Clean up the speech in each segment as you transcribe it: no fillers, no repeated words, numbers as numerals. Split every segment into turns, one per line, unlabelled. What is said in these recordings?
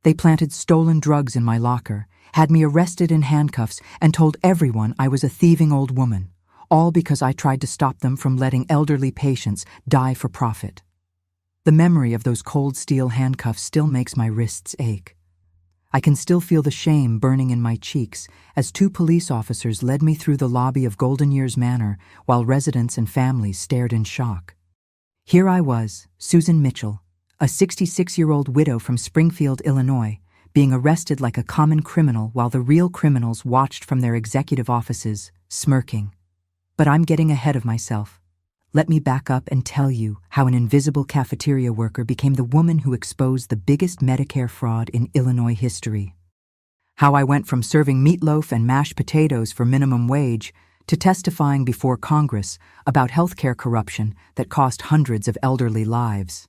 They planted stolen drugs in my locker, had me arrested in handcuffs, and told everyone I was a thieving old woman, all because I tried to stop them from letting elderly patients die for profit. The memory of those cold steel handcuffs still makes my wrists ache. I can still feel the shame burning in my cheeks as 2 police officers led me through the lobby of Golden Years Manor while residents and families stared in shock. Here I was, Susan Mitchell, a 66-year-old widow from Springfield, Illinois, being arrested like a common criminal while the real criminals watched from their executive offices, smirking. But I'm getting ahead of myself. Let me back up and tell you how an invisible cafeteria worker became the woman who exposed the biggest Medicare fraud in Illinois history. How I went from serving meatloaf and mashed potatoes for minimum wage to testifying before Congress about healthcare corruption that cost hundreds of elderly lives.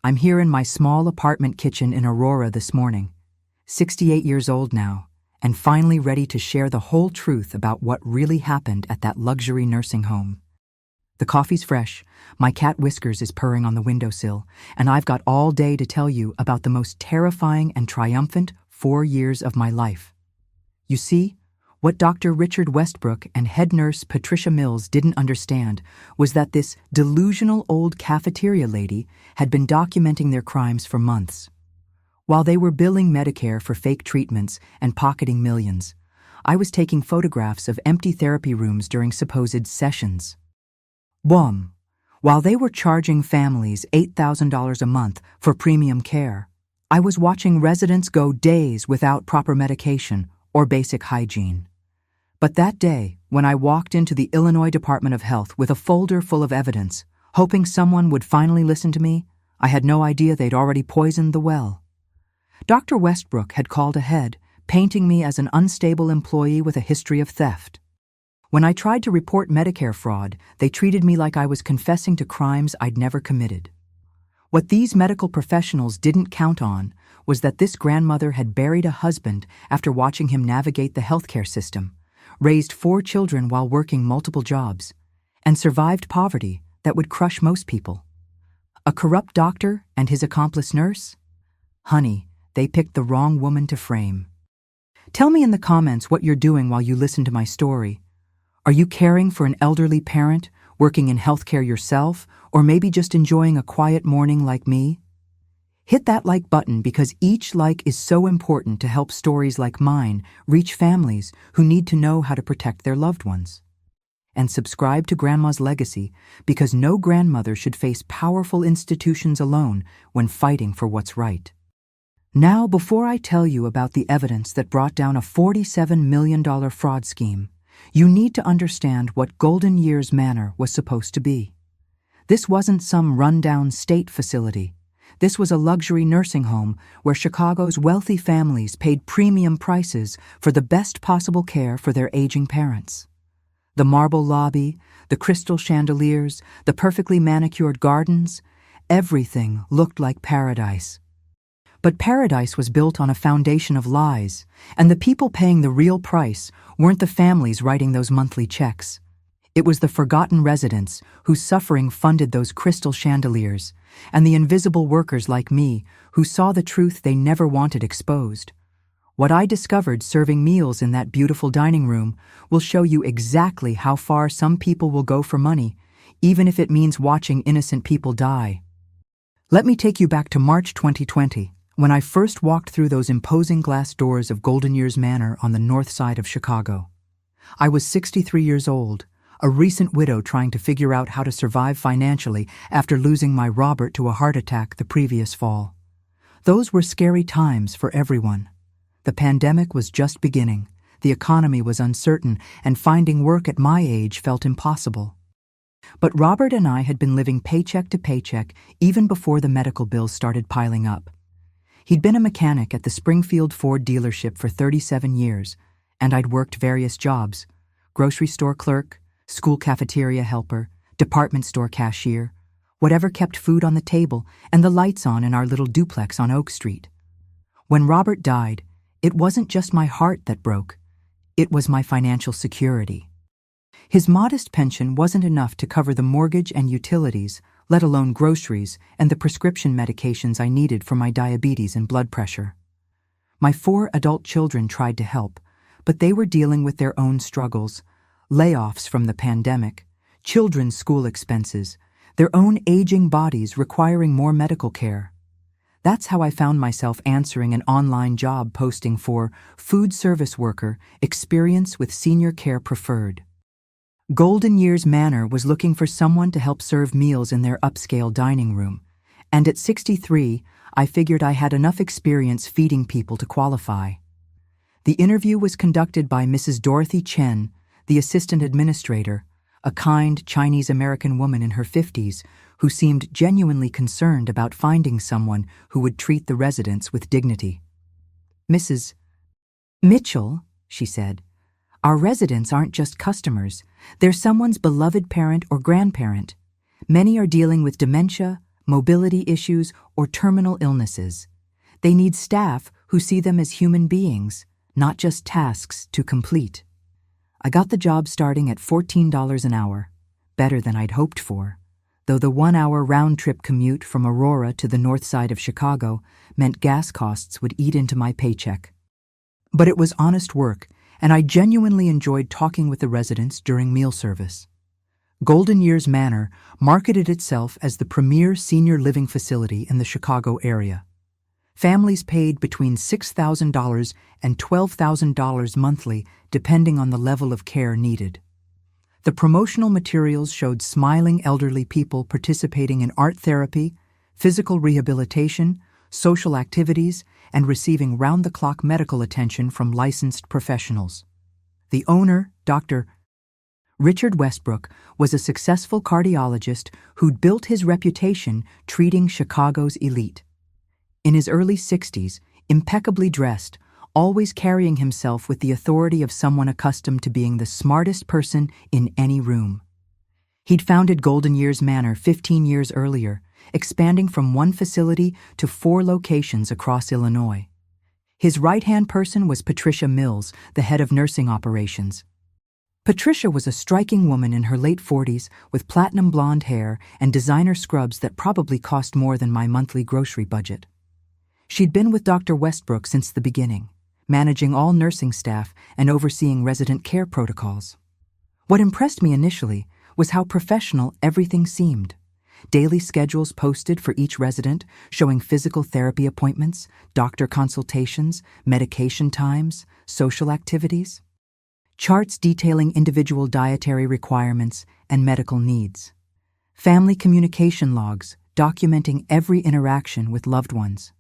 I'm here in my small apartment kitchen in Aurora this morning, 68 years old now, and finally ready to share the whole truth about what really happened at that luxury nursing home. The coffee's fresh, my cat Whiskers is purring on the windowsill, and I've got all day to tell you about the most terrifying and triumphant 4 years of my life. You see, what Dr. Richard Westbrook and head nurse Patricia Mills didn't understand was that this delusional old cafeteria lady had been documenting their crimes for months. While they were billing Medicare for fake treatments and pocketing millions, I was taking photographs of empty therapy rooms during supposed sessions. While they were charging families $8,000 a month for premium care, I was watching residents go days without proper medication or basic hygiene. But that day, when I walked into the Illinois Department of Health with a folder full of evidence, hoping someone would finally listen to me, I had no idea they'd already poisoned the well. Dr. Westbrook had called ahead, painting me as an unstable employee with a history of theft. When I tried to report Medicare fraud, they treated me like I was confessing to crimes I'd never committed. What these medical professionals didn't count on was that this grandmother had buried a husband after watching him navigate the healthcare system, raised 4 children while working multiple jobs, and survived poverty that would crush most people. A corrupt doctor and his accomplice nurse? Honey, they picked the wrong woman to frame. Tell me in the comments what you're doing while you listen to my story. Are you caring for an elderly parent, working in healthcare yourself, or maybe just enjoying a quiet morning like me? Hit that like button because each like is so important to help stories like mine reach families who need to know how to protect their loved ones. And subscribe to Grandma's Legacy because no grandmother should face powerful institutions alone when fighting for what's right. Now, before I tell you about the evidence that brought down a $47 million fraud scheme, you need to understand what Golden Years Manor was supposed to be. This wasn't some rundown state facility. This was a luxury nursing home where Chicago's wealthy families paid premium prices for the best possible care for their aging parents. The marble lobby, the crystal chandeliers, the perfectly manicured gardens, everything looked like paradise. But paradise was built on a foundation of lies, and the people paying the real price weren't the families writing those monthly checks. It was the forgotten residents whose suffering funded those crystal chandeliers, and the invisible workers like me who saw the truth they never wanted exposed. What I discovered serving meals in that beautiful dining room will show you exactly how far some people will go for money, even if it means watching innocent people die. Let me take you back to March 2020. When I first walked through those imposing glass doors of Golden Years Manor on the north side of Chicago. I was 63 years old, a recent widow trying to figure out how to survive financially after losing my Robert to a heart attack the previous fall. Those were scary times for everyone. The pandemic was just beginning, the economy was uncertain, and finding work at my age felt impossible. But Robert and I had been living paycheck to paycheck even before the medical bills started piling up. He'd been a mechanic at the Springfield Ford dealership for 37 years, and I'd worked various jobs: grocery store clerk, school cafeteria helper, department store cashier, whatever kept food on the table and the lights on in our little duplex on Oak Street. When Robert died, it wasn't just my heart that broke, it was my financial security. His modest pension wasn't enough to cover the mortgage and utilities, let alone groceries and the prescription medications I needed for my diabetes and blood pressure. My 4 adult children tried to help, but they were dealing with their own struggles, layoffs from the pandemic, children's school expenses, their own aging bodies requiring more medical care. That's how I found myself answering an online job posting for food service worker, experience with senior care preferred. Golden Years Manor was looking for someone to help serve meals in their upscale dining room, and at 63, I figured I had enough experience feeding people to qualify. The interview was conducted by Mrs. Dorothy Chen, the assistant administrator, a kind Chinese-American woman in her 50s who seemed genuinely concerned about finding someone who would treat the residents with dignity. "Mrs. Mitchell," she said, "our residents aren't just customers. They're someone's beloved parent or grandparent. Many are dealing with dementia, mobility issues, or terminal illnesses. They need staff who see them as human beings, not just tasks to complete." I got the job starting at $14 an hour, better than I'd hoped for, though the 1-hour round-trip commute from Aurora to the north side of Chicago meant gas costs would eat into my paycheck. But it was honest work, and I genuinely enjoyed talking with the residents during meal service. Golden Years Manor marketed itself as the premier senior living facility in the Chicago area. Families paid between $6,000 and $12,000 monthly, depending on the level of care needed. The promotional materials showed smiling elderly people participating in art therapy, physical rehabilitation, social activities, and receiving round-the-clock medical attention from licensed professionals. The owner, Dr. Richard Westbrook, was a successful cardiologist who'd built his reputation treating Chicago's elite. In his early 60s, impeccably dressed, always carrying himself with the authority of someone accustomed to being the smartest person in any room. He'd founded Golden Years Manor 15 years earlier, expanding from one facility to 4 locations across Illinois. His right-hand person was Patricia Mills, the head of nursing operations. Patricia was a striking woman in her late 40s with platinum blonde hair and designer scrubs that probably cost more than my monthly grocery budget. She'd been with Dr. Westbrook since the beginning, managing all nursing staff and overseeing resident care protocols. What impressed me initially was how professional everything seemed. Daily schedules posted for each resident, showing physical therapy appointments, doctor consultations, medication times, social activities. Charts detailing individual dietary requirements and medical needs. Family communication logs documenting every interaction with loved ones.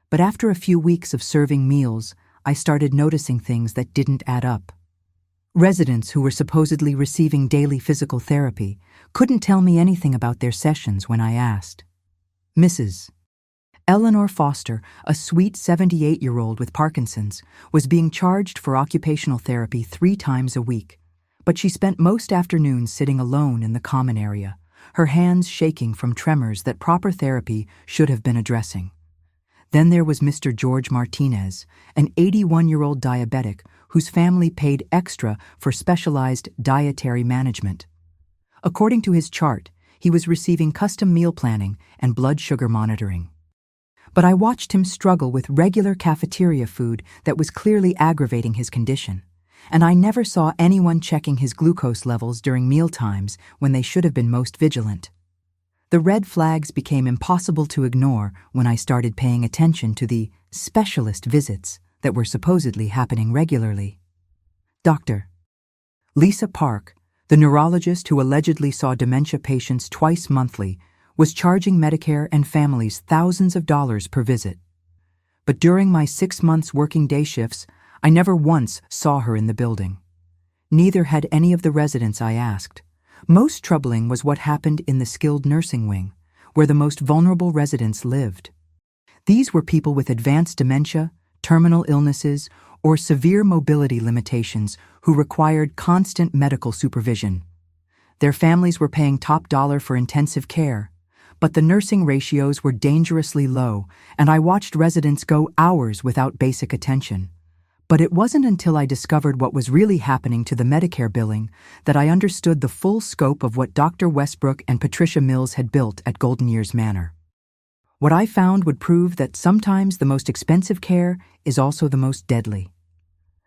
But after a few weeks of serving meals, I started noticing things that didn't add up. Residents who were supposedly receiving daily physical therapy couldn't tell me anything about their sessions when I asked. Mrs. Eleanor Foster, a sweet 78-year-old with Parkinson's, was being charged for occupational therapy 3 times a week, but she spent most afternoons sitting alone in the common area, her hands shaking from tremors that proper therapy should have been addressing. Then there was Mr. George Martinez, an 81-year-old diabetic whose family paid extra for specialized dietary management. According to his chart, he was receiving custom meal planning and blood sugar monitoring. But I watched him struggle with regular cafeteria food that was clearly aggravating his condition, and I never saw anyone checking his glucose levels during meal times when they should have been most vigilant. The red flags became impossible to ignore when I started paying attention to the specialist visits that were supposedly happening regularly. Dr. Lisa Park, the neurologist who allegedly saw dementia patients twice monthly, was charging Medicare and families thousands of dollars per visit. But during my 6 months working day shifts, I never once saw her in the building. Neither had any of the residents I asked. Most troubling was what happened in the skilled nursing wing, where the most vulnerable residents lived. These were people with advanced dementia, terminal illnesses, or severe mobility limitations who required constant medical supervision. Their families were paying top dollar for intensive care, but the nursing ratios were dangerously low, and I watched residents go hours without basic attention. But it wasn't until I discovered what was really happening to the Medicare billing that I understood the full scope of what Dr. Westbrook and Patricia Mills had built at Golden Years Manor. What I found would prove that sometimes the most expensive care is also the most deadly.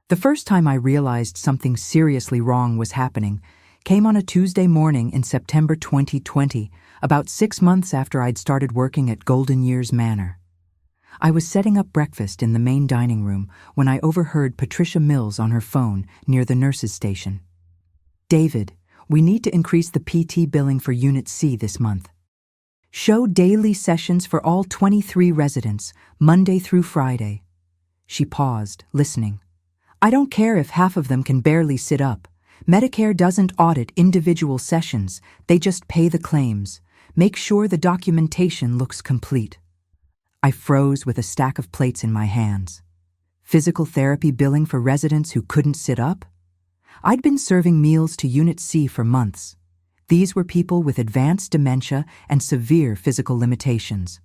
The first time I realized something seriously wrong was happening came on a Tuesday morning in September 2020, about 6 months after I'd started working at Golden Years Manor. I was setting up breakfast in the main dining room when I overheard Patricia Mills on her phone near the nurses' station. "David, we need to increase the PT billing for Unit C this month. Show daily sessions for all 23 residents, Monday through Friday." She paused, listening. "I don't care if half of them can barely sit up. Medicare doesn't audit individual sessions, they just pay the claims. Make sure the documentation looks complete." I froze with a stack of plates in my hands. Physical therapy billing for residents who couldn't sit up? I'd been serving meals to Unit C for months. These were people with advanced dementia and severe physical limitations.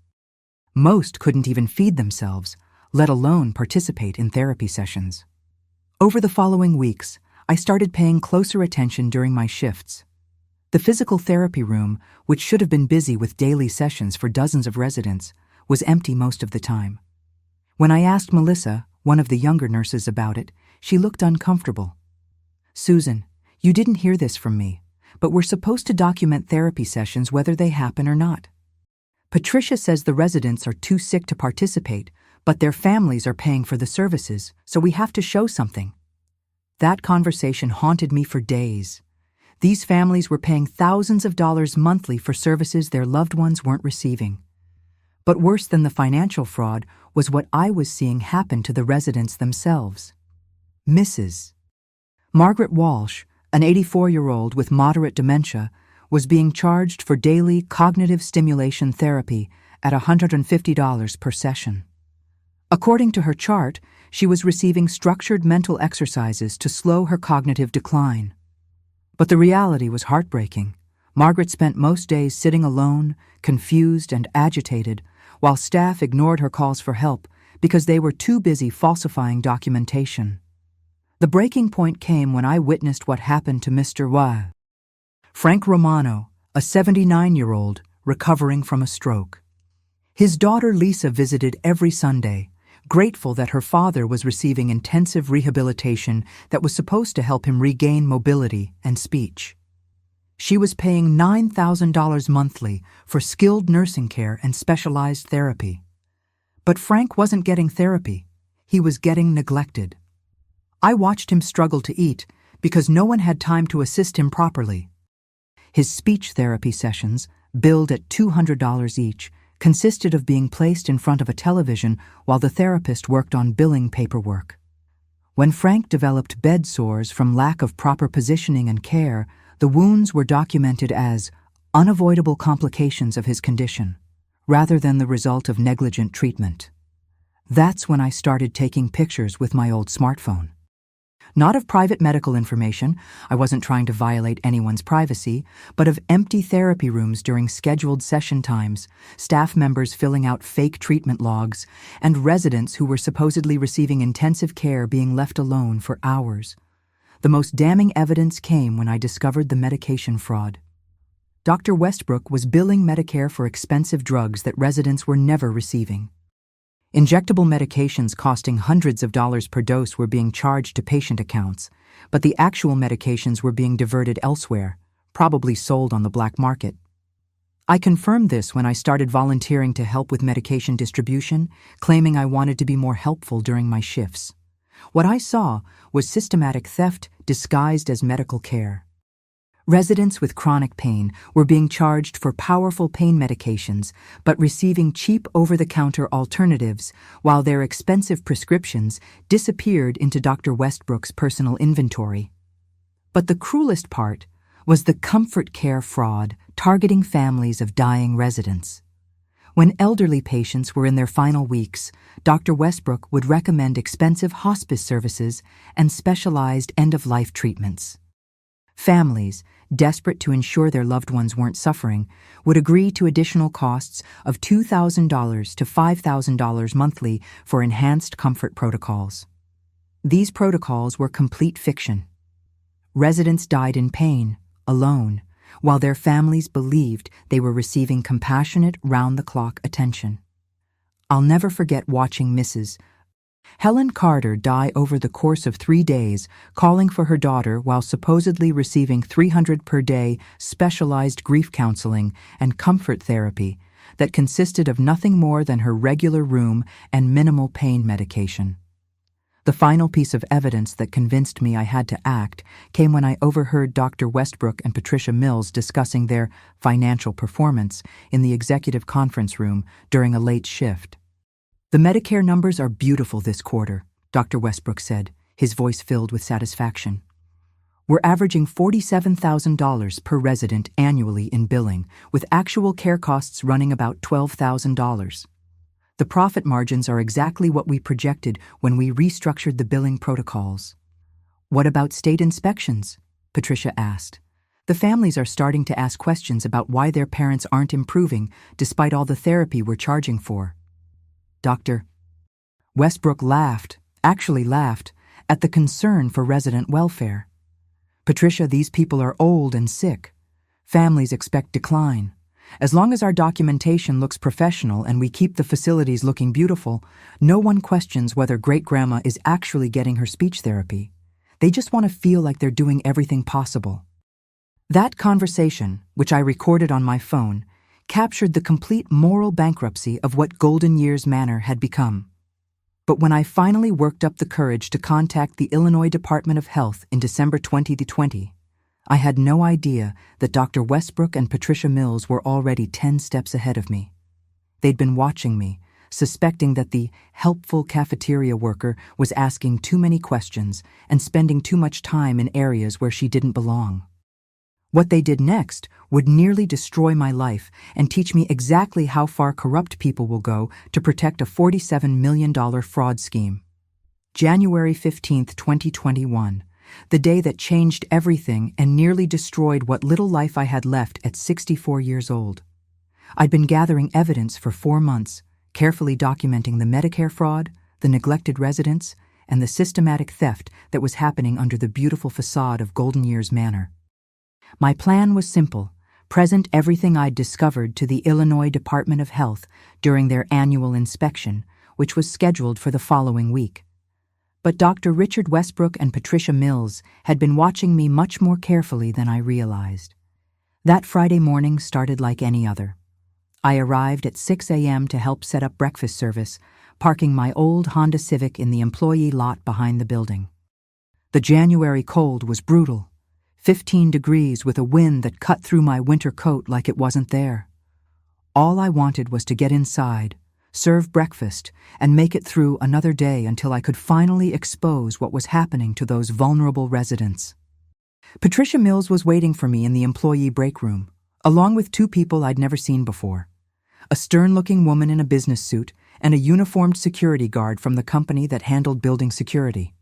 Most couldn't even feed themselves, let alone participate in therapy sessions. Over the following weeks, I started paying closer attention during my shifts. The physical therapy room, which should have been busy with daily sessions for dozens of residents, was empty most of the time. When I asked Melissa, one of the younger nurses, about it, she looked uncomfortable. "Susan, you didn't hear this from me, but we're supposed to document therapy sessions whether they happen or not. Patricia says the residents are too sick to participate, but their families are paying for the services, so we have to show something." That conversation haunted me for days. These families were paying thousands of dollars monthly for services their loved ones weren't receiving. But worse than the financial fraud was what I was seeing happen to the residents themselves. Mrs. Margaret Walsh, an 84-year-old with moderate dementia, was being charged for daily cognitive stimulation therapy at $150 per session. According to her chart, she was receiving structured mental exercises to slow her cognitive decline. But the reality was heartbreaking. Margaret spent most days sitting alone, confused and agitated, while staff ignored her calls for help because they were too busy falsifying documentation. The breaking point came when I witnessed what happened to Mr. Frank Romano, a 79-year-old recovering from a stroke. His daughter Lisa visited every Sunday, grateful that her father was receiving intensive rehabilitation that was supposed to help him regain mobility and speech. She was paying $9,000 monthly for skilled nursing care and specialized therapy. But Frank wasn't getting therapy. He was getting neglected. I watched him struggle to eat because no one had time to assist him properly. His speech therapy sessions, billed at $200 each, consisted of being placed in front of a television while the therapist worked on billing paperwork. When Frank developed bed sores from lack of proper positioning and care, the wounds were documented as unavoidable complications of his condition, rather than the result of negligent treatment. That's when I started taking pictures with my old smartphone. Not of private medical information, I wasn't trying to violate anyone's privacy, but of empty therapy rooms during scheduled session times, staff members filling out fake treatment logs, and residents who were supposedly receiving intensive care being left alone for hours. The most damning evidence came when I discovered the medication fraud. Dr. Westbrook was billing Medicare for expensive drugs that residents were never receiving. Injectable medications costing hundreds of dollars per dose were being charged to patient accounts, but the actual medications were being diverted elsewhere, probably sold on the black market. I confirmed this when I started volunteering to help with medication distribution, claiming I wanted to be more helpful during my shifts. What I saw was systematic theft disguised as medical care. Residents with chronic pain were being charged for powerful pain medications but receiving cheap over-the-counter alternatives while their expensive prescriptions disappeared into Dr. Westbrook's personal inventory. But the cruelest part was the comfort care fraud targeting families of dying residents. When elderly patients were in their final weeks, Dr. Westbrook would recommend expensive hospice services and specialized end-of-life treatments. Families, desperate to ensure their loved ones weren't suffering, would agree to additional costs of $2,000 to $5,000 monthly for enhanced comfort protocols. These protocols were complete fiction. Residents died in pain, alone, while their families believed they were receiving compassionate, round-the-clock attention. I'll never forget watching Mrs. Helen Carter die over the course of 3 days, calling for her daughter while supposedly receiving $300 per day specialized grief counseling and comfort therapy that consisted of nothing more than her regular room and minimal pain medication. The final piece of evidence that convinced me I had to act came when I overheard Dr. Westbrook and Patricia Mills discussing their financial performance in the executive conference room during a late shift. "The Medicare numbers are beautiful this quarter," Dr. Westbrook said, his voice filled with satisfaction. "We're averaging $47,000 per resident annually in billing, with actual care costs running about $12,000. The profit margins are exactly what we projected when we restructured the billing protocols." "What about state inspections?" Patricia asked. "The families are starting to ask questions about why their parents aren't improving despite all the therapy we're charging for." Dr. Westbrook laughed, at the concern for resident welfare. "Patricia, these people are old and sick. Families expect decline. As long as our documentation looks professional and we keep the facilities looking beautiful, no one questions whether great-grandma is actually getting her speech therapy. They just want to feel like they're doing everything possible." That conversation, which I recorded on my phone, captured the complete moral bankruptcy of what Golden Years Manor had become. But when I finally worked up the courage to contact the Illinois Department of Health in December 2020, I had no idea that Dr. Westbrook and Patricia Mills were already 10 steps ahead of me. They'd been watching me, suspecting that the helpful cafeteria worker was asking too many questions and spending too much time in areas where she didn't belong. What they did next would nearly destroy my life and teach me exactly how far corrupt people will go to protect a $47 million fraud scheme. January 15, 2021, the day that changed everything and nearly destroyed what little life I had left at 64 years old. I'd been gathering evidence for 4 months, carefully documenting the Medicare fraud, the neglected residents, and the systematic theft that was happening under the beautiful facade of Golden Years Manor. My plan was simple: present everything I'd discovered to the Illinois Department of Health during their annual inspection, which was scheduled for the following week. But Dr. Richard Westbrook and Patricia Mills had been watching me much more carefully than I realized. That Friday morning started like any other. I arrived at 6 a.m. to help set up breakfast service, parking my old Honda Civic in the employee lot behind the building. The January cold was brutal. 15 degrees with a wind that cut through my winter coat like it wasn't there. All I wanted was to get inside, serve breakfast, and make it through another day until I could finally expose what was happening to those vulnerable residents. Patricia Mills was waiting for me in the employee break room, along with 2 people I'd never seen before: a stern-looking woman in a business suit and a uniformed security guard from the company that handled building security.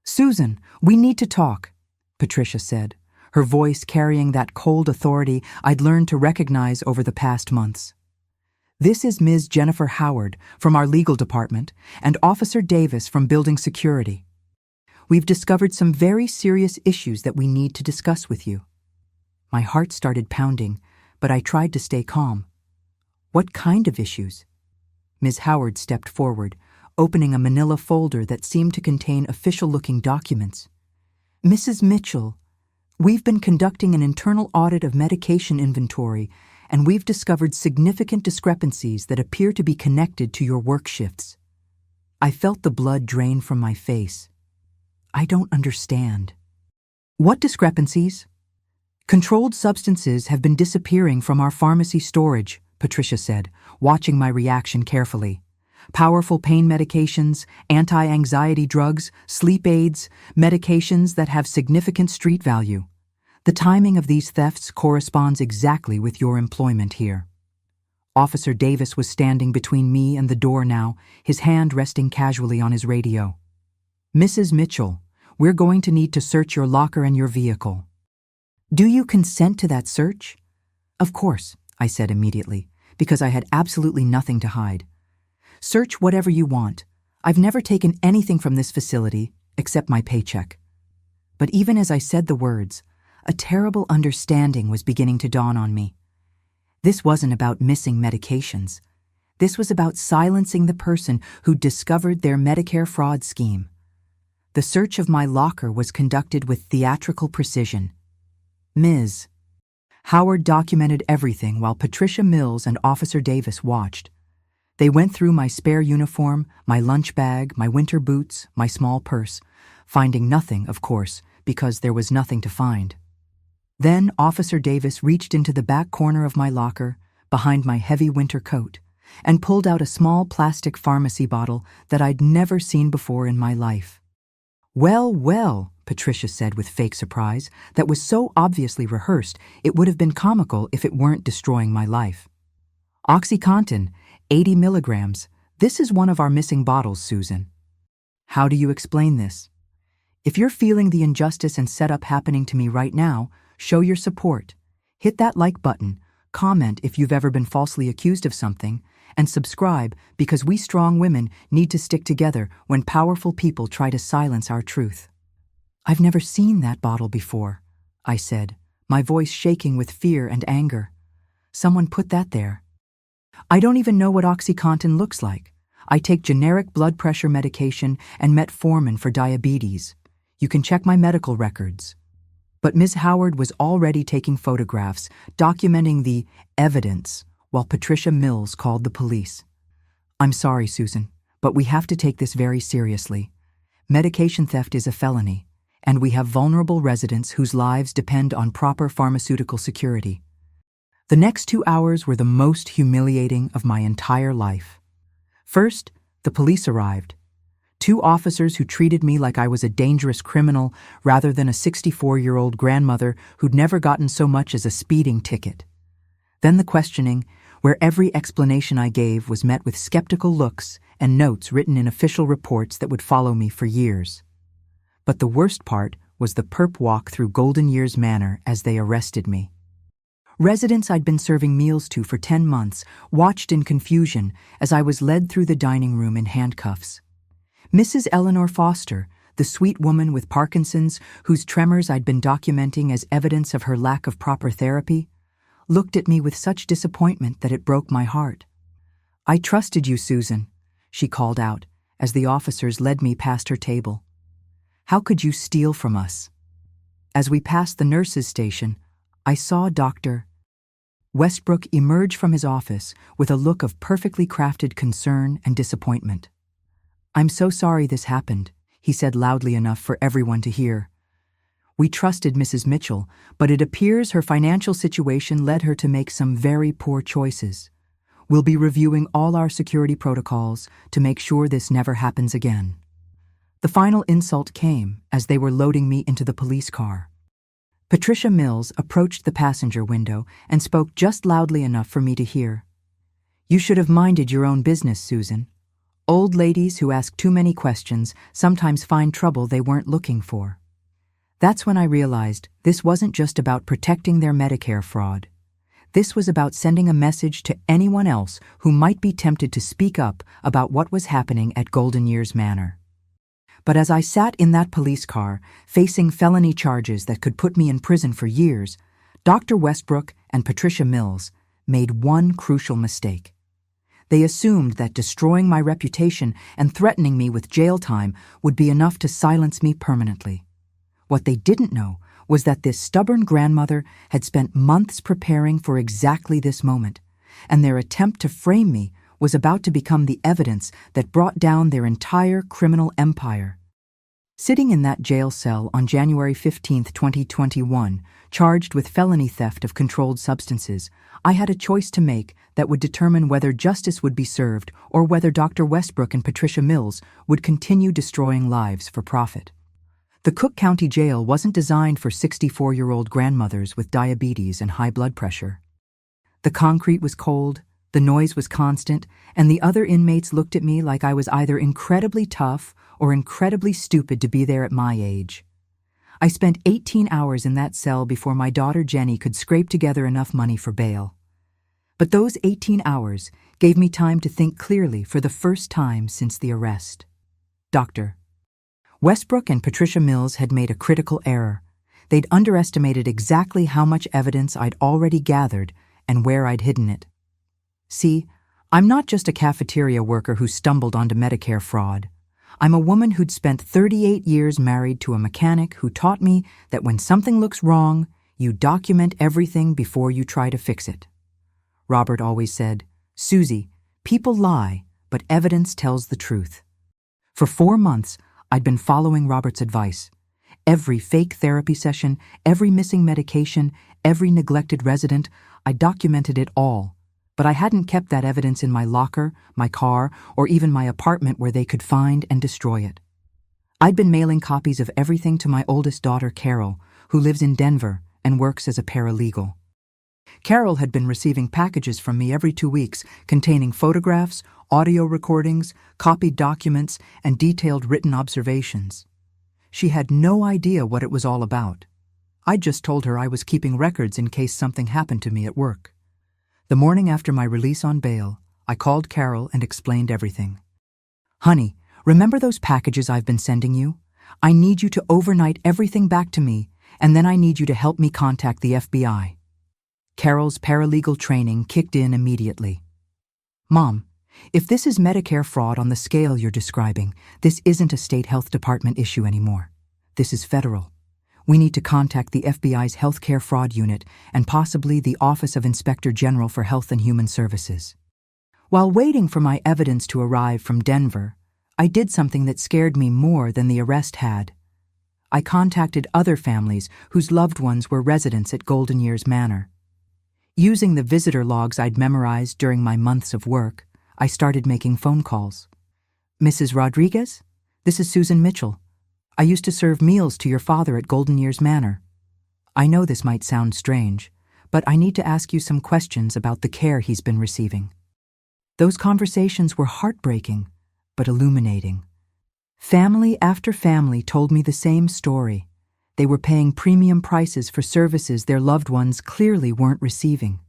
"Susan, we need to talk," Patricia said, her voice carrying that cold authority I'd learned to recognize over the past months. "This is Ms. Jennifer Howard from our legal department and Officer Davis from building security. We've discovered some very serious issues that we need to discuss with you." My heart started pounding, but I tried to stay calm. "What kind of issues?" Ms. Howard stepped forward, opening a manila folder that seemed to contain official-looking documents. "Mrs. Mitchell, we've been conducting an internal audit of medication inventory, and we've discovered significant discrepancies that appear to be connected to your work shifts." I felt the blood drain from my face. "I don't understand." "What discrepancies?" "Controlled substances have been disappearing from our pharmacy storage," Patricia said, watching my reaction carefully. "Powerful pain medications, anti-anxiety drugs, sleep aids, medications that have significant street value. The timing of these thefts corresponds exactly with your employment here." Officer Davis was standing between me and the door now, his hand resting casually on his radio. "Mrs. Mitchell, we're going to need to search your locker and your vehicle." "Do you consent to that search?" "Of course," I said immediately, because I had absolutely nothing to hide. "Search whatever you want. I've never taken anything from this facility except my paycheck." But even as I said the words, a terrible understanding was beginning to dawn on me. This wasn't about missing medications. This was about silencing the person who discovered their Medicare fraud scheme. The search of my locker was conducted with theatrical precision. Ms. Howard documented everything while Patricia Mills and Officer Davis watched. They went through my spare uniform, my lunch bag, my winter boots, my small purse, finding nothing, of course, because there was nothing to find. Then Officer Davis reached into the back corner of my locker, behind my heavy winter coat, and pulled out a small plastic pharmacy bottle that I'd never seen before in my life. "Well, well," Patricia said with fake surprise that was so obviously rehearsed it would have been comical if it weren't destroying my life. "OxyContin, 80 milligrams. This is one of our missing bottles, Susan." "How do you explain this?" "If you're feeling the injustice and setup happening to me right now, show your support. Hit that like button, comment if you've ever been falsely accused of something, and subscribe because we strong women need to stick together when powerful people try to silence our truth." "I've never seen that bottle before," I said, my voice shaking with fear and anger. "Someone put that there." "I don't even know what OxyContin looks like. I take generic blood pressure medication and metformin for diabetes. You can check my medical records." But Ms. Howard was already taking photographs, documenting the evidence, while Patricia Mills called the police. "I'm sorry, Susan, but we have to take this very seriously. Medication theft is a felony, and we have vulnerable residents whose lives depend on proper pharmaceutical security." The next 2 hours were the most humiliating of my entire life. First, the police arrived. 2 officers who treated me like I was a dangerous criminal rather than a 64-year-old grandmother who'd never gotten so much as a speeding ticket. Then the questioning, where every explanation I gave was met with skeptical looks and notes written in official reports that would follow me for years. But the worst part was the perp walk through Golden Years Manor as they arrested me. Residents I'd been serving meals to for 10 months watched in confusion as I was led through the dining room in handcuffs. Mrs. Eleanor Foster, the sweet woman with Parkinson's whose tremors I'd been documenting as evidence of her lack of proper therapy, looked at me with such disappointment that it broke my heart. "I trusted you, Susan," she called out as the officers led me past her table. "How could you steal from us?" As we passed the nurse's station, I saw Dr. Westbrook emerge from his office with a look of perfectly crafted concern and disappointment. "I'm so sorry this happened," he said loudly enough for everyone to hear. "We trusted Mrs. Mitchell, but it appears her financial situation led her to make some very poor choices. We'll be reviewing all our security protocols to make sure this never happens again." The final insult came as they were loading me into the police car. Patricia Mills approached the passenger window and spoke just loudly enough for me to hear. "You should have minded your own business, Susan. Old ladies who ask too many questions sometimes find trouble they weren't looking for." That's when I realized this wasn't just about protecting their Medicare fraud. This was about sending a message to anyone else who might be tempted to speak up about what was happening at Golden Years Manor. But as I sat in that police car, facing felony charges that could put me in prison for years, Dr. Westbrook and Patricia Mills made one crucial mistake. They assumed that destroying my reputation and threatening me with jail time would be enough to silence me permanently. What they didn't know was that this stubborn grandmother had spent months preparing for exactly this moment, and their attempt to frame me was about to become the evidence that brought down their entire criminal empire. Sitting in that jail cell on January 15, 2021, charged with felony theft of controlled substances, I had a choice to make that would determine whether justice would be served or whether Dr. Westbrook and Patricia Mills would continue destroying lives for profit. The Cook County Jail wasn't designed for 64-year-old grandmothers with diabetes and high blood pressure. The concrete was cold, the noise was constant, and the other inmates looked at me like I was either incredibly tough or incredibly stupid to be there at my age. I spent 18 hours in that cell before my daughter Jenny could scrape together enough money for bail. But those 18 hours gave me time to think clearly for the first time since the arrest. Dr. Westbrook and Patricia Mills had made a critical error. They'd underestimated exactly how much evidence I'd already gathered and where I'd hidden it. See, I'm not just a cafeteria worker who stumbled onto Medicare fraud. I'm a woman who'd spent 38 years married to a mechanic who taught me that when something looks wrong, you document everything before you try to fix it. Robert always said, "Susie, people lie, but evidence tells the truth." For 4 months, I'd been following Robert's advice. Every fake therapy session, every missing medication, every neglected resident, I documented it all. But I hadn't kept that evidence in my locker, my car, or even my apartment where they could find and destroy it. I'd been mailing copies of everything to my oldest daughter, Carol, who lives in Denver and works as a paralegal. Carol had been receiving packages from me every 2 weeks containing photographs, audio recordings, copied documents, and detailed written observations. She had no idea what it was all about. I just told her I was keeping records in case something happened to me at work. The morning after my release on bail, I called Carol and explained everything. "Honey, remember those packages I've been sending you? I need you to overnight everything back to me, and then I need you to help me contact the FBI." Carol's paralegal training kicked in immediately. "Mom, if this is Medicare fraud on the scale you're describing, this isn't a state health department issue anymore. This is federal. We need to contact the FBI's Healthcare Fraud Unit and possibly the Office of Inspector General for Health and Human Services." While waiting for my evidence to arrive from Denver, I did something that scared me more than the arrest had. I contacted other families whose loved ones were residents at Golden Years Manor. Using the visitor logs I'd memorized during my months of work, I started making phone calls. "Mrs. Rodriguez? This is Susan Mitchell. I used to serve meals to your father at Golden Years Manor. I know this might sound strange, but I need to ask you some questions about the care he's been receiving." Those conversations were heartbreaking, but illuminating. Family after family told me the same story. They were paying premium prices for services their loved ones clearly weren't receiving.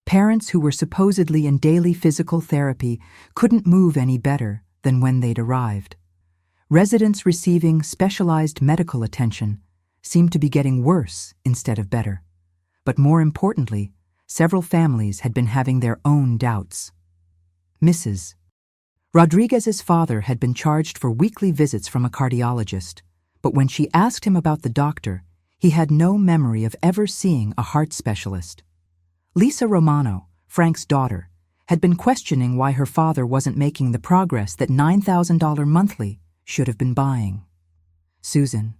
Parents who were supposedly in daily physical therapy couldn't move any better than when they'd arrived. Residents receiving specialized medical attention seemed to be getting worse instead of better. But more importantly, several families had been having their own doubts. Mrs. Rodriguez's father had been charged for weekly visits from a cardiologist, but when she asked him about the doctor, he had no memory of ever seeing a heart specialist. Lisa Romano, Frank's daughter, had been questioning why her father wasn't making the progress that $9,000 monthly should have been buying. "Susan,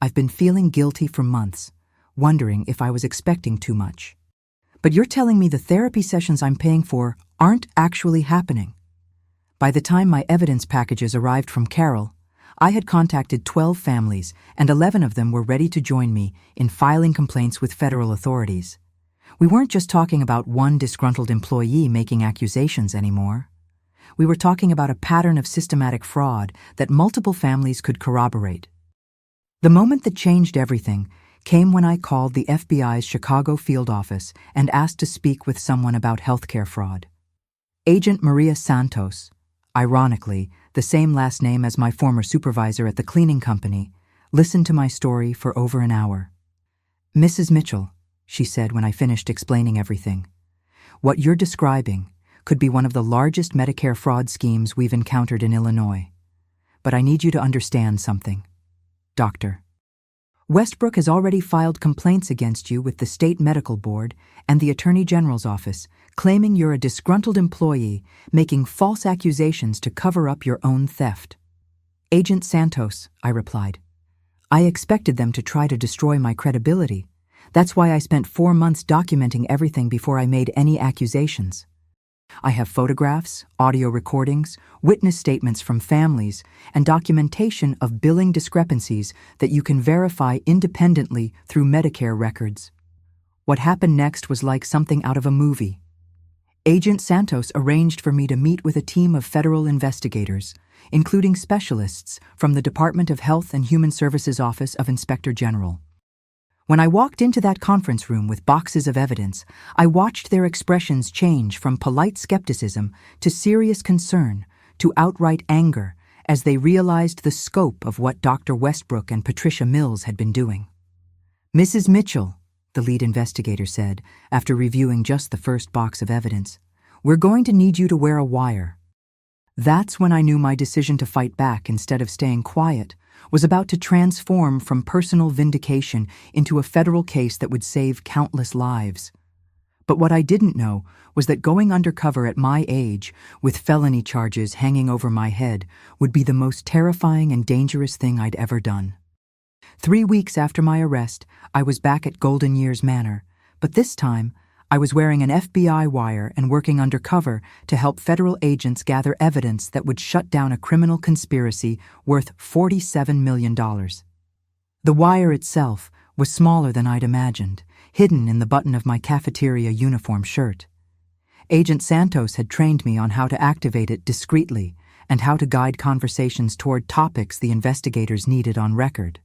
I've been feeling guilty for months, wondering if I was expecting too much. But you're telling me the therapy sessions I'm paying for aren't actually happening." By the time my evidence packages arrived from Carol, I had contacted 12 families, and 11 of them were ready to join me in filing complaints with federal authorities. We weren't just talking about one disgruntled employee making accusations anymore. We were talking about a pattern of systematic fraud that multiple families could corroborate. The moment that changed everything came when I called the FBI's Chicago field office and asked to speak with someone about healthcare fraud. Agent Maria Santos, ironically the same last name as my former supervisor at the cleaning company, listened to my story for over an hour. "Mrs. Mitchell," she said when I finished explaining everything, "what you're describing could be one of the largest Medicare fraud schemes we've encountered in Illinois. But I need you to understand something. Doctor, Westbrook has already filed complaints against you with the State Medical Board and the Attorney General's office, claiming you're a disgruntled employee making false accusations to cover up your own theft." "Agent Santos," I replied. "I expected them to try to destroy my credibility. That's why I spent 4 months documenting everything before I made any accusations. I have photographs, audio recordings, witness statements from families, and documentation of billing discrepancies that you can verify independently through Medicare records." What happened next was like something out of a movie. Agent Santos arranged for me to meet with a team of federal investigators, including specialists from the Department of Health and Human Services Office of Inspector General. When I walked into that conference room with boxes of evidence, I watched their expressions change from polite skepticism to serious concern to outright anger as they realized the scope of what Dr. Westbrook and Patricia Mills had been doing. Mrs. Mitchell, the lead investigator said, after reviewing just the first box of evidence, we're going to need you to wear a wire. That's when I knew my decision to fight back instead of staying quiet was about to transform from personal vindication into a federal case that would save countless lives. But what I didn't know was that going undercover at my age, with felony charges hanging over my head, would be the most terrifying and dangerous thing I'd ever done. 3 weeks after my arrest, I was back at Golden Years Manor, but this time, I was wearing an FBI wire and working undercover to help federal agents gather evidence that would shut down a criminal conspiracy worth $47 million. The wire itself was smaller than I'd imagined, hidden in the button of my cafeteria uniform shirt. Agent Santos had trained me on how to activate it discreetly and how to guide conversations toward topics the investigators needed on record.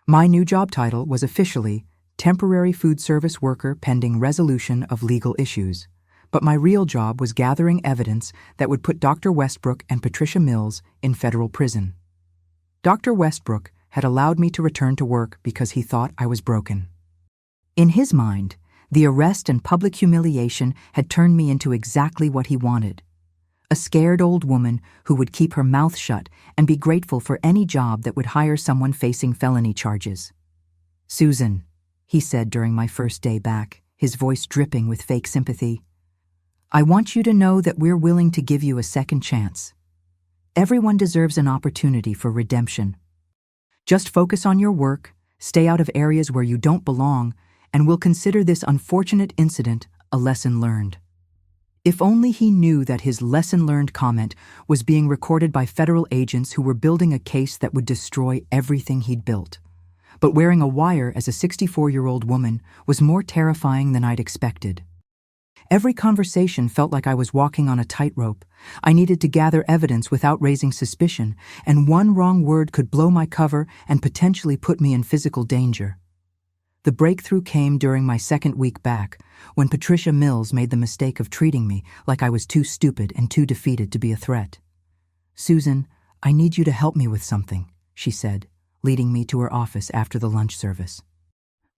My new job title was officially Temporary Food Service Worker pending resolution of legal issues, but my real job was gathering evidence that would put Dr. Westbrook and Patricia Mills in federal prison. Dr. Westbrook had allowed me to return to work because he thought I was broken. In his mind, the arrest and public humiliation had turned me into exactly what he wanted: a scared old woman who would keep her mouth shut and be grateful for any job that would hire someone facing felony charges. "Susan," he said during my first day back, his voice dripping with fake sympathy, "I want you to know that we're willing to give you a second chance. Everyone deserves an opportunity for redemption. Just focus on your work, stay out of areas where you don't belong, and we'll consider this unfortunate incident a lesson learned." If only he knew that his lesson learned comment was being recorded by federal agents who were building a case that would destroy everything he'd built. But wearing a wire as a 64-year-old woman was more terrifying than I'd expected. Every conversation felt like I was walking on a tightrope. I needed to gather evidence without raising suspicion, and one wrong word could blow my cover and potentially put me in physical danger. The breakthrough came during my second week back, when Patricia Mills made the mistake of treating me like I was too stupid and too defeated to be a threat. "Susan, I need you to help me with something," she said, leading me to her office after the lunch service.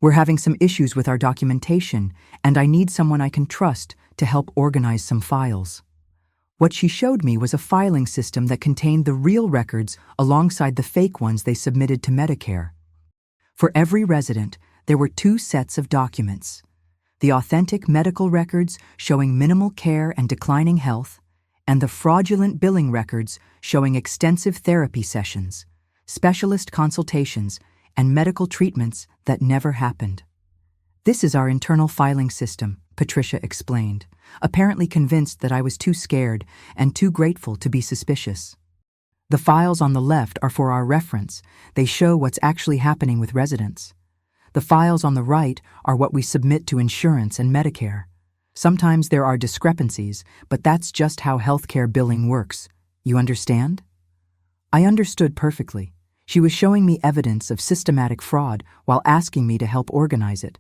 "We're having some issues with our documentation, and I need someone I can trust to help organize some files." What she showed me was a filing system that contained the real records alongside the fake ones they submitted to Medicare. For every resident, there were 2 sets of documents: the authentic medical records showing minimal care and declining health, and the fraudulent billing records showing extensive therapy sessions, specialist consultations, and medical treatments that never happened. "This is our internal filing system," Patricia explained, apparently convinced that I was too scared and too grateful to be suspicious. "The files on the left are for our reference. They show what's actually happening with residents. The files on the right are what we submit to insurance and Medicare. Sometimes there are discrepancies, but that's just how healthcare billing works. You understand?" I understood perfectly. She was showing me evidence of systematic fraud while asking me to help organize it.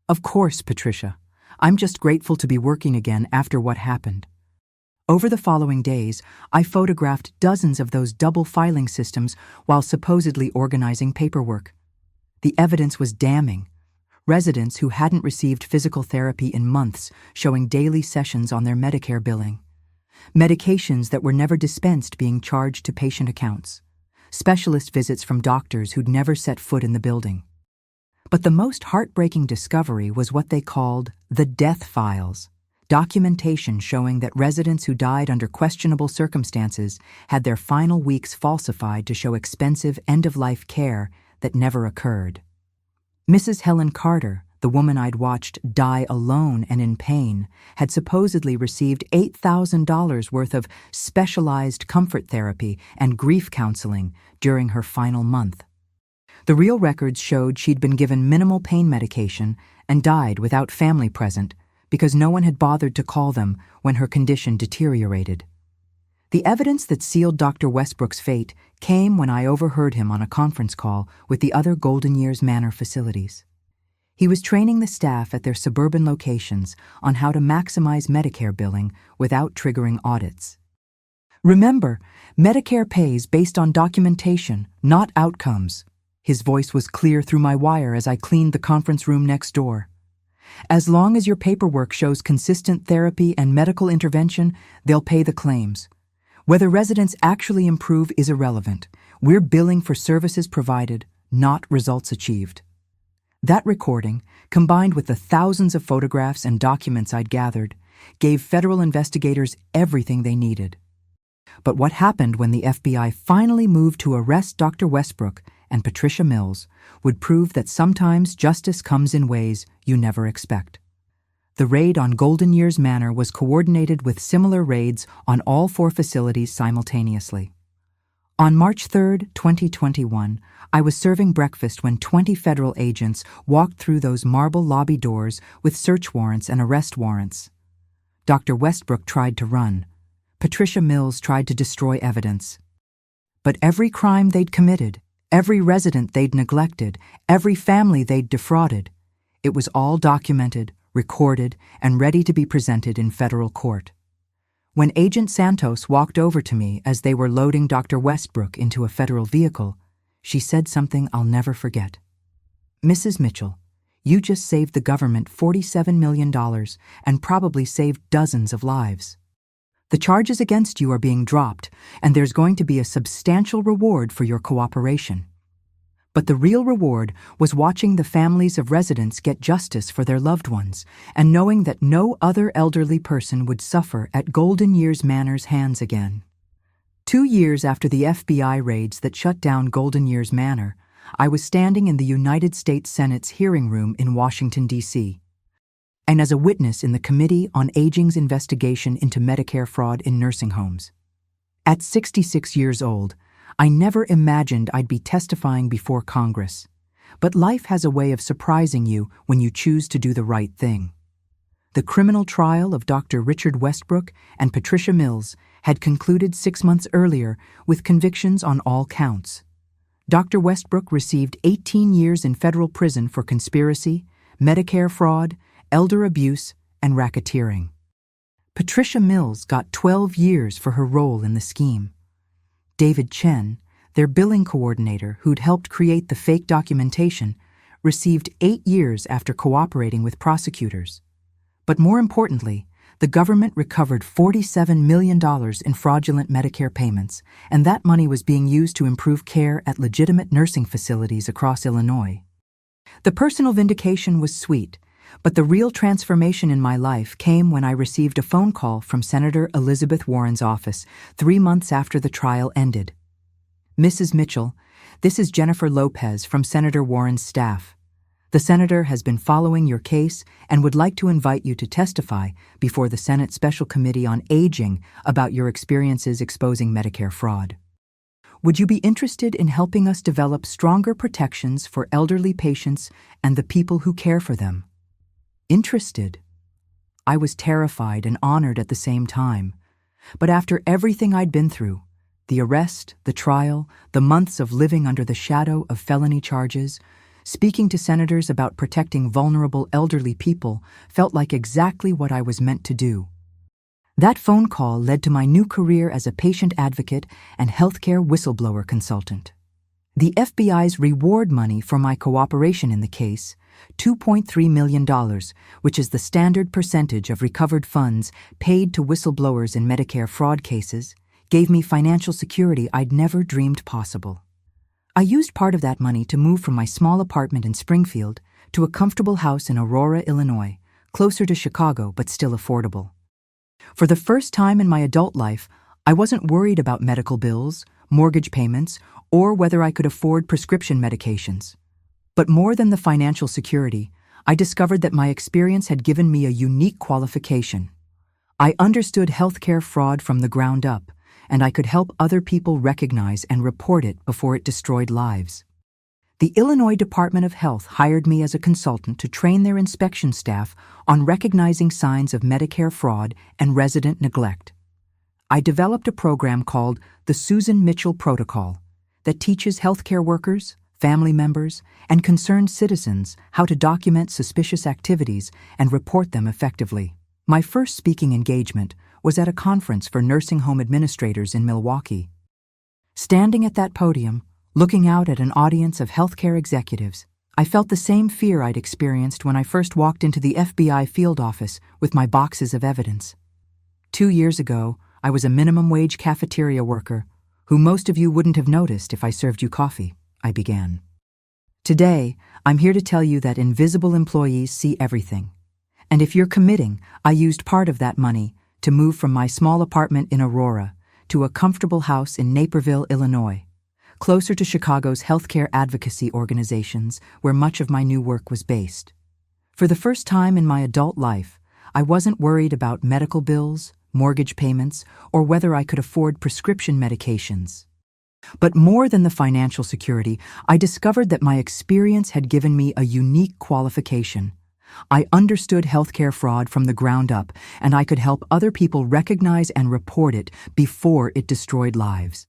"Of course, Patricia. I'm just grateful to be working again after what happened." Over the following days, I photographed dozens of those double filing systems while supposedly organizing paperwork. The evidence was damning. Residents who hadn't received physical therapy in months showing daily sessions on their Medicare billing. Medications that were never dispensed being charged to patient accounts. Specialist visits from doctors who'd never set foot in the building. But the most heartbreaking discovery was what they called the death files, documentation showing that residents who died under questionable circumstances had their final weeks falsified to show expensive end-of-life care that never occurred. Mrs. Helen Carter, the woman I'd watched die alone and in pain, had supposedly received $8,000 worth of specialized comfort therapy and grief counseling during her final month. The real records showed she'd been given minimal pain medication and died without family present because no one had bothered to call them when her condition deteriorated. The evidence that sealed Dr. Westbrook's fate came when I overheard him on a conference call with the other Golden Years Manor facilities. He was training the staff at their suburban locations on how to maximize Medicare billing without triggering audits. "Remember, Medicare pays based on documentation, not outcomes," His voice was clear through my wire as I cleaned the conference room next door. As long as your paperwork shows consistent therapy and medical intervention, they'll pay the claims. Whether residents actually improve is irrelevant. We're billing for services provided, not results achieved. That recording, combined with the thousands of photographs and documents I'd gathered, gave federal investigators everything they needed. But what happened when the FBI finally moved to arrest Dr. Westbrook and Patricia Mills would prove that sometimes justice comes in ways you never expect. The raid on Golden Years Manor was coordinated with similar raids on all 4 facilities simultaneously. On March 3, 2021, I was serving breakfast when 20 federal agents walked through those marble lobby doors with search warrants and arrest warrants. Dr. Westbrook tried to run. Patricia Mills tried to destroy evidence. But every crime they'd committed, every resident they'd neglected, every family they'd defrauded, it was all documented, recorded, and ready to be presented in federal court. When Agent Santos walked over to me as they were loading Dr. Westbrook into a federal vehicle, she said something I'll never forget. "Mrs. Mitchell, you just saved the government $47 million and probably saved dozens of lives. The charges against you are being dropped, and there's going to be a substantial reward for your cooperation. But the real reward was watching the families of residents get justice for their loved ones and knowing that no other elderly person would suffer at Golden Years Manor's hands again." 2 years after the FBI raids that shut down Golden Years Manor, I was standing in the United States Senate's hearing room in Washington, D.C., and as a witness in the Committee on Aging's investigation into Medicare fraud in nursing homes. At 66 years old, I never imagined I'd be testifying before Congress, but life has a way of surprising you when you choose to do the right thing. The criminal trial of Dr. Richard Westbrook and Patricia Mills had concluded 6 months earlier with convictions on all counts. Dr. Westbrook received 18 years in federal prison for conspiracy, Medicare fraud, elder abuse, and racketeering. Patricia Mills got 12 years for her role in the scheme. David Chen, their billing coordinator who'd helped create the fake documentation, received 8 years after cooperating with prosecutors. But more importantly, the government recovered $47 million in fraudulent Medicare payments, and that money was being used to improve care at legitimate nursing facilities across Illinois. The personal vindication was sweet, but the real transformation in my life came when I received a phone call from Senator Elizabeth Warren's office 3 months after the trial ended. "Mrs. Mitchell, this is Jennifer Lopez from Senator Warren's staff. The senator has been following your case and would like to invite you to testify before the Senate Special Committee on Aging about your experiences exposing Medicare fraud. Would you be interested in helping us develop stronger protections for elderly patients and the people who care for them?" Interested? I was terrified and honored at the same time. But after everything I'd been through, the arrest, the trial, the months of living under the shadow of felony charges, speaking to senators about protecting vulnerable elderly people felt like exactly what I was meant to do. That phone call led to my new career as a patient advocate and healthcare whistleblower consultant. The FBI's reward money for my cooperation in the case, $2.3 million, which is the standard percentage of recovered funds paid to whistleblowers in Medicare fraud cases, gave me financial security I'd never dreamed possible. I used part of that money to move from my small apartment in Springfield to a comfortable house in Aurora, Illinois, closer to Chicago but still affordable. For the first time in my adult life, I wasn't worried about medical bills, mortgage payments, or whether I could afford prescription medications. But more than the financial security, I discovered that my experience had given me a unique qualification. I understood healthcare fraud from the ground up, and I could help other people recognize and report it before it destroyed lives. The Illinois Department of Health hired me as a consultant to train their inspection staff on recognizing signs of Medicare fraud and resident neglect. I developed a program called the Susan Mitchell Protocol that teaches healthcare workers, family members, and concerned citizens how to document suspicious activities and report them effectively. My first speaking engagement was at a conference for nursing home administrators in Milwaukee. Standing at that podium, Looking out at an audience of healthcare executives, I felt the same fear I'd experienced when I first walked into the FBI field office with my boxes of evidence. 2 years ago, I was a minimum wage cafeteria worker who most of you wouldn't have noticed if I served you coffee, I began. Today, I'm here to tell you that invisible employees see everything. And if you're committing, I used part of that money to move from my small apartment in Aurora to a comfortable house in Naperville, Illinois, closer to Chicago's healthcare advocacy organizations where much of my new work was based. For the first time in my adult life, I wasn't worried about medical bills, mortgage payments, or whether I could afford prescription medications. But more than the financial security, I discovered that my experience had given me a unique qualification. I understood healthcare fraud from the ground up, and I could help other people recognize and report it before it destroyed lives.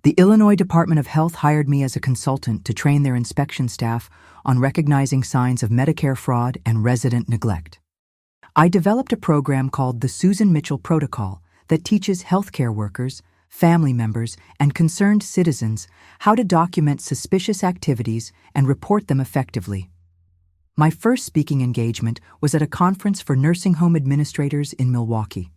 The Illinois Department of Health hired me as a consultant to train their inspection staff on recognizing signs of Medicare fraud and resident neglect. I developed a program called the Susan Mitchell Protocol that teaches healthcare workers, family members, and concerned citizens how to document suspicious activities and report them effectively. My first speaking engagement was at a conference for nursing home administrators in Milwaukee.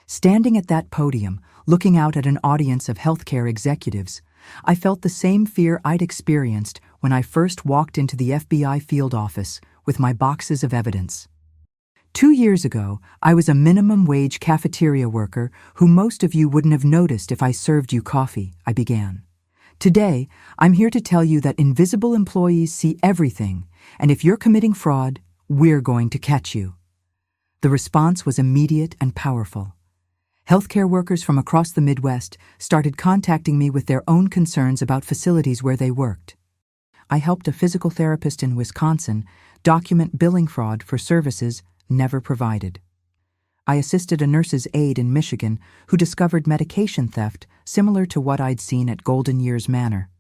Standing at that podium, looking out at an audience of healthcare executives, I felt the same fear I'd experienced when I first walked into the FBI field office with my boxes of evidence. 2 years ago, I was a minimum wage cafeteria worker who most of you wouldn't have noticed if I served you coffee, I began. Today, I'm here to tell you that invisible employees see everything, and if you're committing fraud, we're going to catch you. The response was immediate and powerful. Healthcare workers from across the Midwest started contacting me with their own concerns about facilities where they worked. I helped a physical therapist in Wisconsin document billing fraud for services never provided. I assisted a nurse's aide in Michigan who discovered medication theft similar to what I'd seen at Golden Years Manor.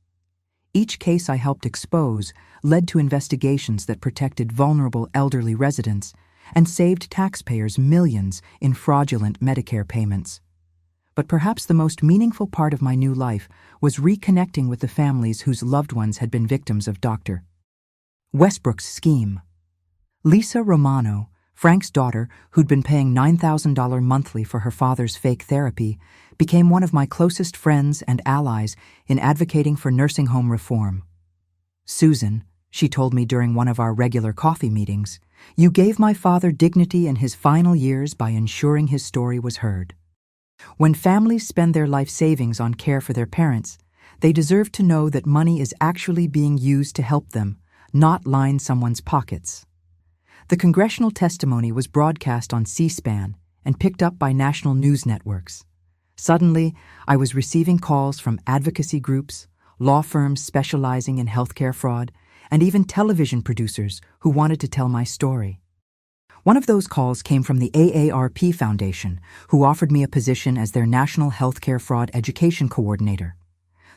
Each case I helped expose led to investigations that protected vulnerable elderly residents and saved taxpayers millions in fraudulent Medicare payments. But perhaps the most meaningful part of my new life was reconnecting with the families whose loved ones had been victims of Dr. Westbrook's scheme. Lisa Romano, Frank's daughter, who'd been paying $9,000 monthly for her father's fake therapy, became one of my closest friends and allies in advocating for nursing home reform. Susan, she told me during one of our regular coffee meetings, you gave my father dignity in his final years by ensuring his story was heard. When families spend their life savings on care for their parents, they deserve to know that money is actually being used to help them, not line someone's pockets. The congressional testimony was broadcast on C-SPAN and picked up by national news networks. Suddenly, I was receiving calls from advocacy groups, law firms specializing in healthcare fraud, and even television producers who wanted to tell my story. One of those calls came from the AARP Foundation, who offered me a position as their National Healthcare Fraud Education Coordinator.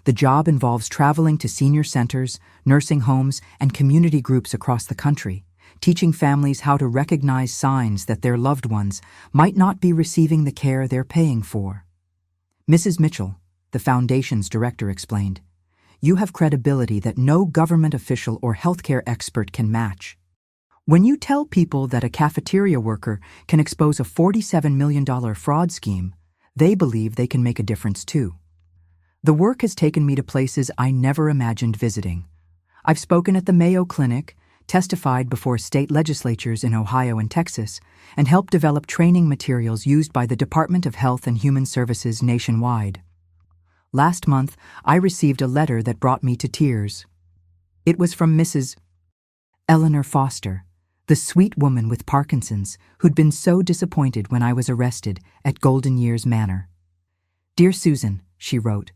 The job involves traveling to senior centers, nursing homes, and community groups across the country, teaching families how to recognize signs that their loved ones might not be receiving the care they're paying for. Mrs. Mitchell, the Foundation's director, explained, you have credibility that no government official or healthcare expert can match. When you tell people that a cafeteria worker can expose a $47 million fraud scheme, they believe they can make a difference too. The work has taken me to places I never imagined visiting. I've spoken at the Mayo Clinic, testified before state legislatures in Ohio and Texas, and helped develop training materials used by the Department of Health and Human Services nationwide. Last month, I received a letter that brought me to tears. It was from Mrs. Eleanor Foster, the sweet woman with Parkinson's who'd been so disappointed when I was arrested at Golden Years Manor. Dear Susan, she wrote,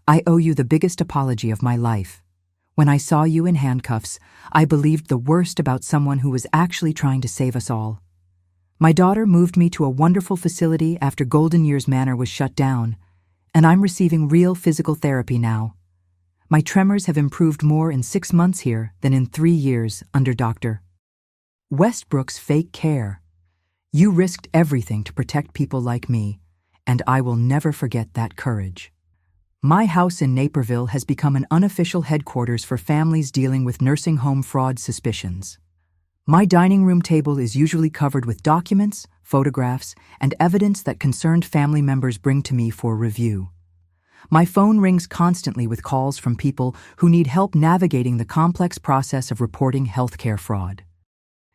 I owe you the biggest apology of my life. When I saw you in handcuffs, I believed the worst about someone who was actually trying to save us all. My daughter moved me to a wonderful facility after Golden Years Manor was shut down, and I'm receiving real physical therapy now. My tremors have improved more in 6 months here than in 3 years under Dr. Westbrook's fake care. You risked everything to protect people like me, and I will never forget that courage. My house in Naperville has become an unofficial headquarters for families dealing with nursing home fraud suspicions. My dining room table is usually covered with documents, photographs, and evidence that concerned family members bring to me for review. My phone rings constantly with calls from people who need help navigating the complex process of reporting healthcare fraud.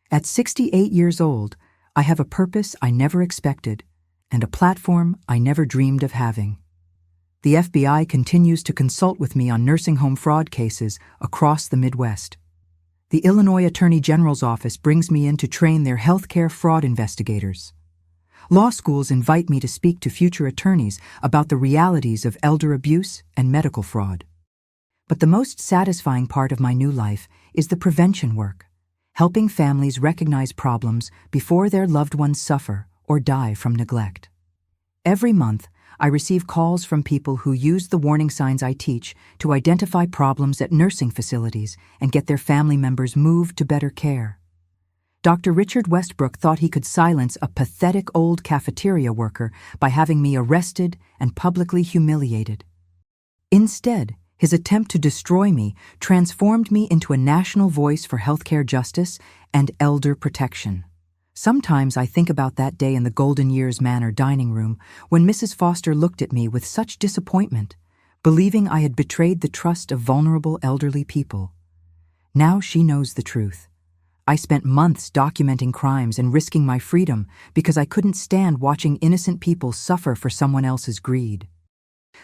At 68 years old, I have a purpose I never expected and a platform I never dreamed of having. The FBI continues to consult with me on nursing home fraud cases across the Midwest. The Illinois Attorney General's office brings me in to train their healthcare fraud investigators. Law schools invite me to speak to future attorneys about the realities of elder abuse and medical fraud. But the most satisfying part of my new life is the prevention work, helping families recognize problems before their loved ones suffer or die from neglect. Every month, I receive calls from people who use the warning signs I teach to identify problems at nursing facilities and get their family members moved to better care. Dr. Richard Westbrook thought he could silence a pathetic old cafeteria worker by having me arrested and publicly humiliated. Instead, his attempt to destroy me transformed me into a national voice for healthcare justice and elder protection. Sometimes I think about that day in the Golden Years Manor dining room when Mrs. Foster looked at me with such disappointment, believing I had betrayed the trust of vulnerable elderly people. Now she knows the truth. I spent months documenting crimes and risking my freedom because I couldn't stand watching innocent people suffer for someone else's greed.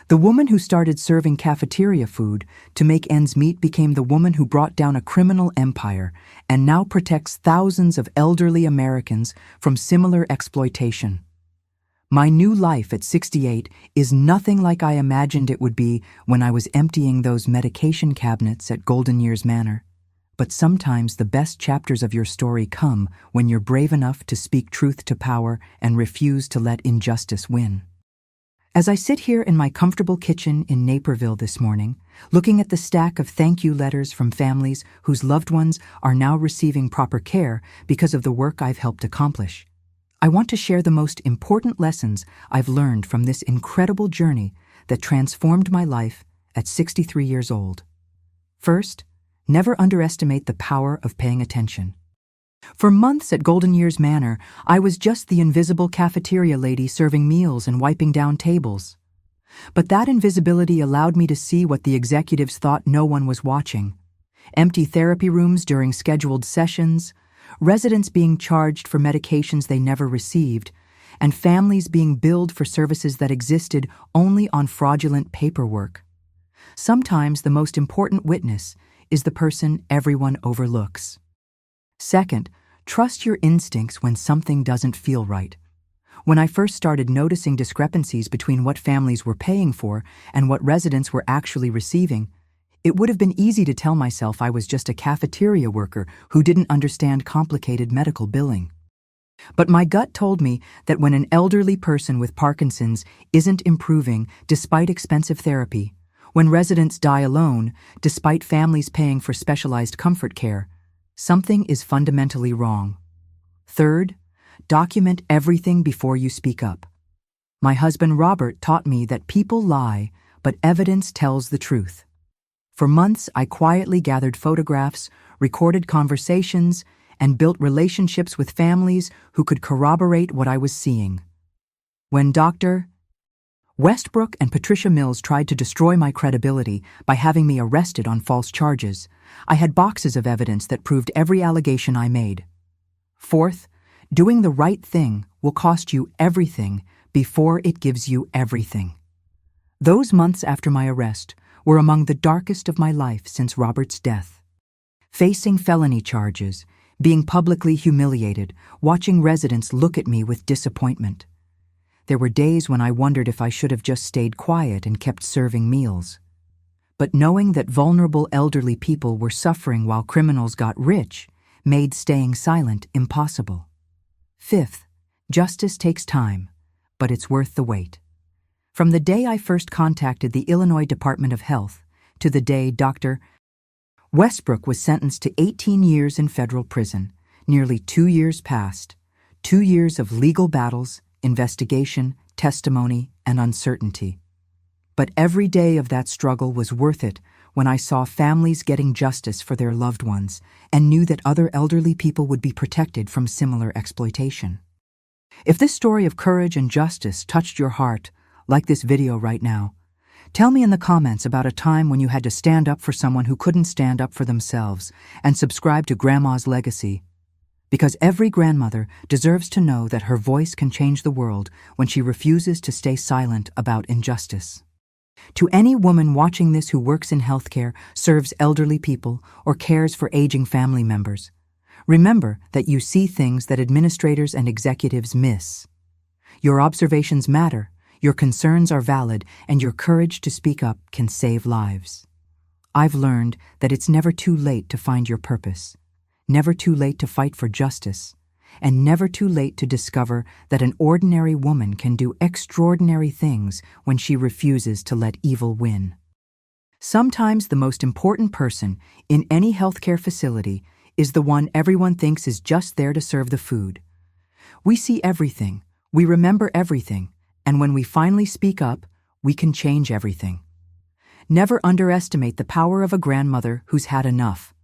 The woman who started serving cafeteria food to make ends meet became the woman who brought down a criminal empire and now protects thousands of elderly Americans from similar exploitation. My new life at 68 is nothing like I imagined it would be when I was emptying those medication cabinets at Golden Years Manor. But sometimes the best chapters of your story come when you're brave enough to speak truth to power and refuse to let injustice win. As I sit here in my comfortable kitchen in Naperville this morning, looking at the stack of thank you letters from families whose loved ones are now receiving proper care because of the work I've helped accomplish, I want to share the most important lessons I've learned from this incredible journey that transformed my life at 63 years old. First, never underestimate the power of paying attention. For months at Golden Years Manor, I was just the invisible cafeteria lady serving meals and wiping down tables. But that invisibility allowed me to see what the executives thought no one was watching. Empty therapy rooms during scheduled sessions, residents being charged for medications they never received, and families being billed for services that existed only on fraudulent paperwork. Sometimes the most important witness is the person everyone overlooks. Second, trust your instincts when something doesn't feel right. When I first started noticing discrepancies between what families were paying for and what residents were actually receiving, it would have been easy to tell myself I was just a cafeteria worker who didn't understand complicated medical billing. But my gut told me that when an elderly person with Parkinson's isn't improving despite expensive therapy, when residents die alone despite families paying for specialized comfort care, something is fundamentally wrong. Third, document everything before you speak up. My husband Robert taught me that people lie, but evidence tells the truth. For months, I quietly gathered photographs, recorded conversations, and built relationships with families who could corroborate what I was seeing. When Dr. Westbrook and Patricia Mills tried to destroy my credibility by having me arrested on false charges, I had boxes of evidence that proved every allegation I made. Fourth, doing the right thing will cost you everything before it gives you everything. Those months after my arrest were among the darkest of my life since Robert's death. Facing felony charges, being publicly humiliated, watching residents look at me with disappointment. There were days when I wondered if I should have just stayed quiet and kept serving meals. But knowing that vulnerable elderly people were suffering while criminals got rich made staying silent impossible. Fifth, justice takes time, but it's worth the wait. From the day I first contacted the Illinois Department of Health to the day Dr. Westbrook was sentenced to 18 years in federal prison, nearly 2 years passed, 2 years of legal battles, investigation, testimony, and uncertainty. But every day of that struggle was worth it when I saw families getting justice for their loved ones and knew that other elderly people would be protected from similar exploitation. If this story of courage and justice touched your heart, like this video right now, tell me in the comments about a time when you had to stand up for someone who couldn't stand up for themselves, and subscribe to Grandma's Legacy. Because every grandmother deserves to know that her voice can change the world when she refuses to stay silent about injustice. To any woman watching this who works in healthcare, serves elderly people, or cares for aging family members, remember that you see things that administrators and executives miss. Your observations matter, your concerns are valid, and your courage to speak up can save lives. I've learned that it's never too late to find your purpose, never too late to fight for justice, and never too late to discover that an ordinary woman can do extraordinary things when she refuses to let evil win. Sometimes the most important person in any healthcare facility is the one everyone thinks is just there to serve the food. We see everything, we remember everything, and when we finally speak up, we can change everything. Never underestimate the power of a grandmother who's had enough,